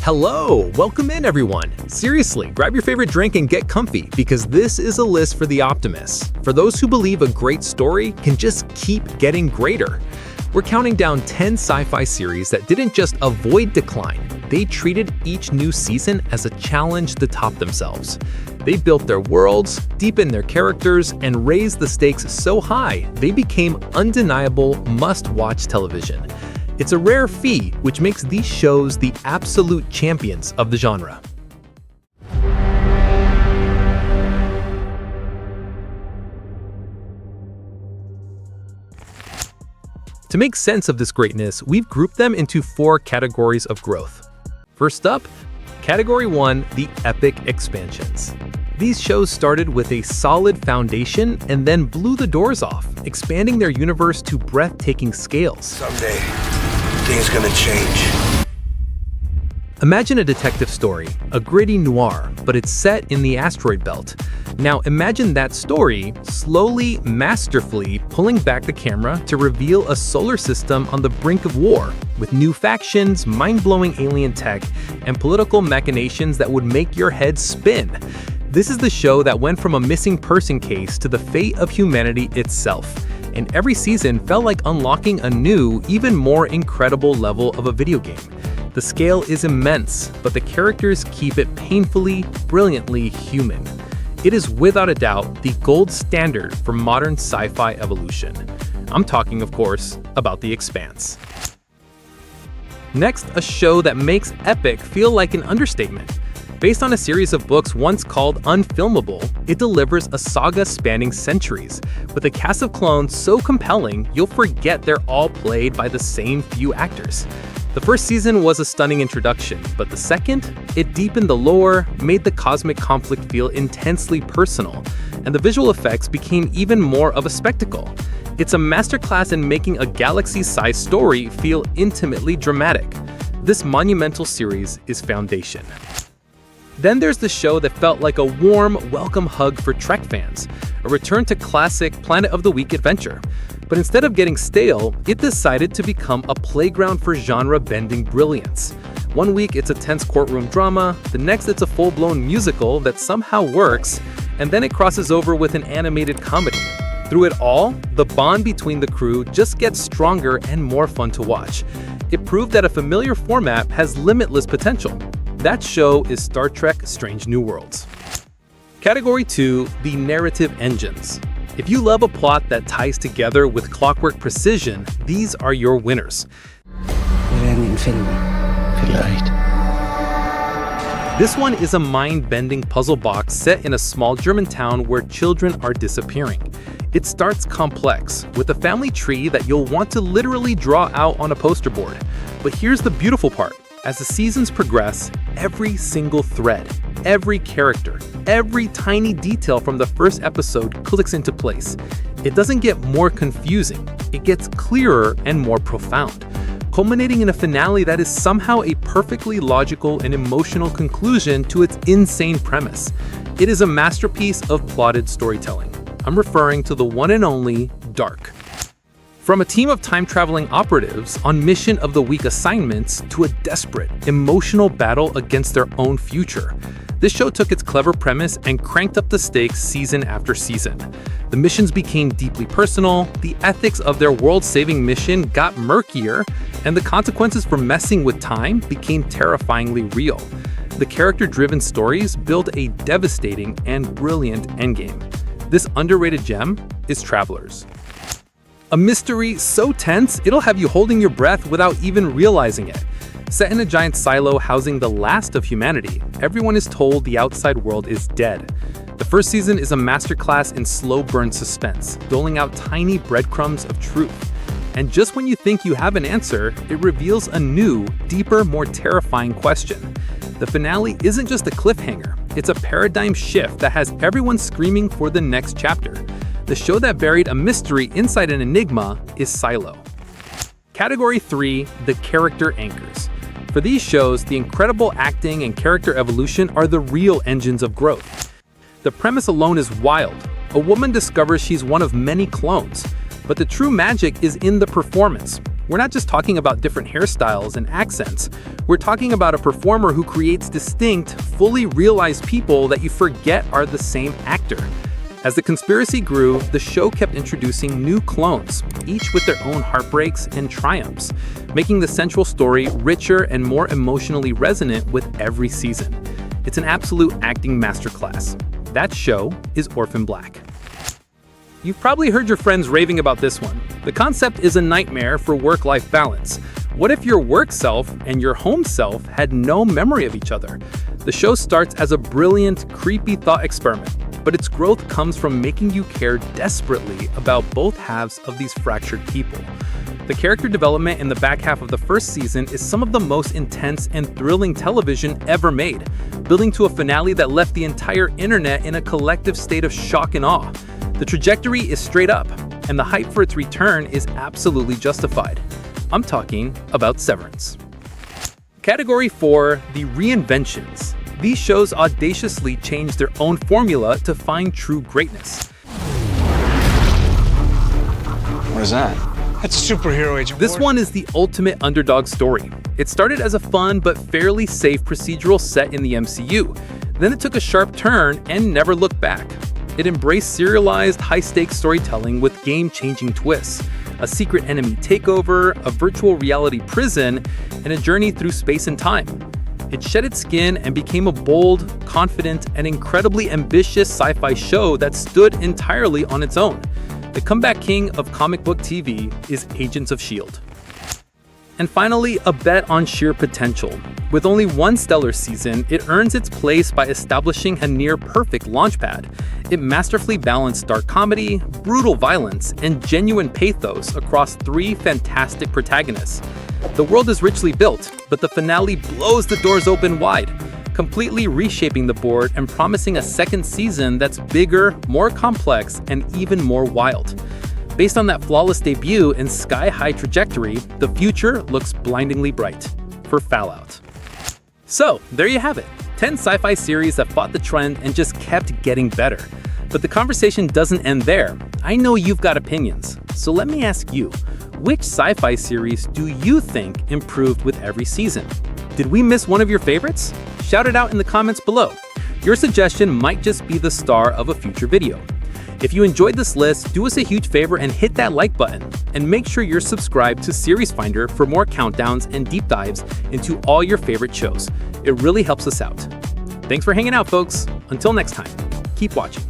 Hello! Welcome in, everyone! Seriously, grab your favorite drink and get comfy, because this is a list for the optimists. For those who believe a great story can just keep getting greater. We're counting down 10 sci-fi series that didn't just avoid decline, they treated each new season as a challenge to top themselves. They built their worlds, deepened their characters, and raised the stakes so high they became undeniable must-watch television. It's a rare feat, which makes these shows the absolute champions of the genre. To make sense of this greatness, we've grouped them into 4 categories of growth. First up, Category 1, the epic expansions. These shows started with a solid foundation and then blew the doors off, expanding their universe to breathtaking scales. Someday, things gonna change. Imagine a detective story, a gritty noir, but it's set in the asteroid belt. Now imagine that story slowly, masterfully pulling back the camera to reveal a solar system on the brink of war, with new factions, mind-blowing alien tech, and political machinations that would make your head spin. This is the show that went from a missing person case to the fate of humanity itself. And every season felt like unlocking a new, even more incredible level of a video game. The scale is immense, but the characters keep it painfully, brilliantly human. It is without a doubt the gold standard for modern sci-fi evolution. I'm talking, of course, about The Expanse. Next, a show that makes epic feel like an understatement. Based on a series of books once called unfilmable, it delivers a saga spanning centuries, with a cast of clones so compelling you'll forget they're all played by the same few actors. The first season was a stunning introduction, but the second, it deepened the lore, made the cosmic conflict feel intensely personal, and the visual effects became even more of a spectacle. It's a masterclass in making a galaxy-sized story feel intimately dramatic. This monumental series is Foundation. Then there's the show that felt like a warm, welcome hug for Trek fans, a return to classic Planet of the Week adventure. But instead of getting stale, it decided to become a playground for genre-bending brilliance. One week it's a tense courtroom drama, the next it's a full-blown musical that somehow works, and then it crosses over with an animated comedy. Through it all, the bond between the crew just gets stronger and more fun to watch. It proved that a familiar format has limitless potential. That show is Star Trek: Strange New Worlds. Category 2, the narrative engines. If you love a plot that ties together with clockwork precision, these are your winners. This one is a mind-bending puzzle box set in a small German town where children are disappearing. It starts complex, with a family tree that you'll want to literally draw out on a poster board. But here's the beautiful part. As the seasons progress, every single thread, every character, every tiny detail from the first episode clicks into place. It doesn't get more confusing, it gets clearer and more profound, culminating in a finale that is somehow a perfectly logical and emotional conclusion to its insane premise. It is a masterpiece of plotted storytelling. I'm referring to the one and only Dark. From a team of time-traveling operatives on mission of the week assignments to a desperate, emotional battle against their own future, this show took its clever premise and cranked up the stakes season after season. The missions became deeply personal, the ethics of their world-saving mission got murkier, and the consequences for messing with time became terrifyingly real. The character-driven stories build a devastating and brilliant endgame. This underrated gem is Travelers. A mystery so tense, it'll have you holding your breath without even realizing it. Set in a giant silo housing the last of humanity, everyone is told the outside world is dead. The first season is a masterclass in slow burn suspense, doling out tiny breadcrumbs of truth. And just when you think you have an answer, it reveals a new, deeper, more terrifying question. The finale isn't just a cliffhanger, it's a paradigm shift that has everyone screaming for the next chapter. The show that buried a mystery inside an enigma is Silo. Category 3, the character anchors. For these shows, the incredible acting and character evolution are the real engines of growth. The premise alone is wild. A woman discovers she's one of many clones, but the true magic is in the performance. We're not just talking about different hairstyles and accents. We're talking about a performer who creates distinct, fully realized people that you forget are the same actor. As the conspiracy grew, the show kept introducing new clones, each with their own heartbreaks and triumphs, making the central story richer and more emotionally resonant with every season. It's an absolute acting masterclass. That show is Orphan Black. You've probably heard your friends raving about this one. The concept is a nightmare for work-life balance. What if your work self and your home self had no memory of each other? The show starts as a brilliant, creepy thought experiment, but its growth comes from making you care desperately about both halves of these fractured people. The character development in the back half of the first season is some of the most intense and thrilling television ever made, building to a finale that left the entire internet in a collective state of shock and awe. The trajectory is straight up, and the hype for its return is absolutely justified. I'm talking about Severance. Category 4, the reinventions. These shows audaciously change their own formula to find true greatness. What is that? That's a superhero, Agent This Ward. one is the ultimate underdog story. It started as a fun but fairly safe procedural set in the MCU. Then it took a sharp turn and never looked back. It embraced serialized, high-stakes storytelling with game-changing twists, a secret enemy takeover, a virtual reality prison, and a journey through space and time. It shed its skin and became a bold, confident, and incredibly ambitious sci-fi show that stood entirely on its own. The comeback king of comic book TV is Agents of S.H.I.E.L.D. And finally, a bet on sheer potential. With only one stellar season, it earns its place by establishing a near-perfect launchpad. It masterfully balanced dark comedy, brutal violence, and genuine pathos across 3 fantastic protagonists. The world is richly built, but the finale blows the doors open wide, completely reshaping the board and promising a second season that's bigger, more complex, and even more wild. Based on that flawless debut and sky-high trajectory, the future looks blindingly bright for Fallout. So, there you have it. 10 sci-fi series that fought the trend and just kept getting better. But the conversation doesn't end there. I know you've got opinions, so let me ask you, which sci-fi series do you think improved with every season? Did we miss one of your favorites? Shout it out in the comments below. Your suggestion might just be the star of a future video. If you enjoyed this list, do us a huge favor and hit that like button. And make sure you're subscribed to Series Finder for more countdowns and deep dives into all your favorite shows. It really helps us out. Thanks for hanging out, folks. Until next time, keep watching.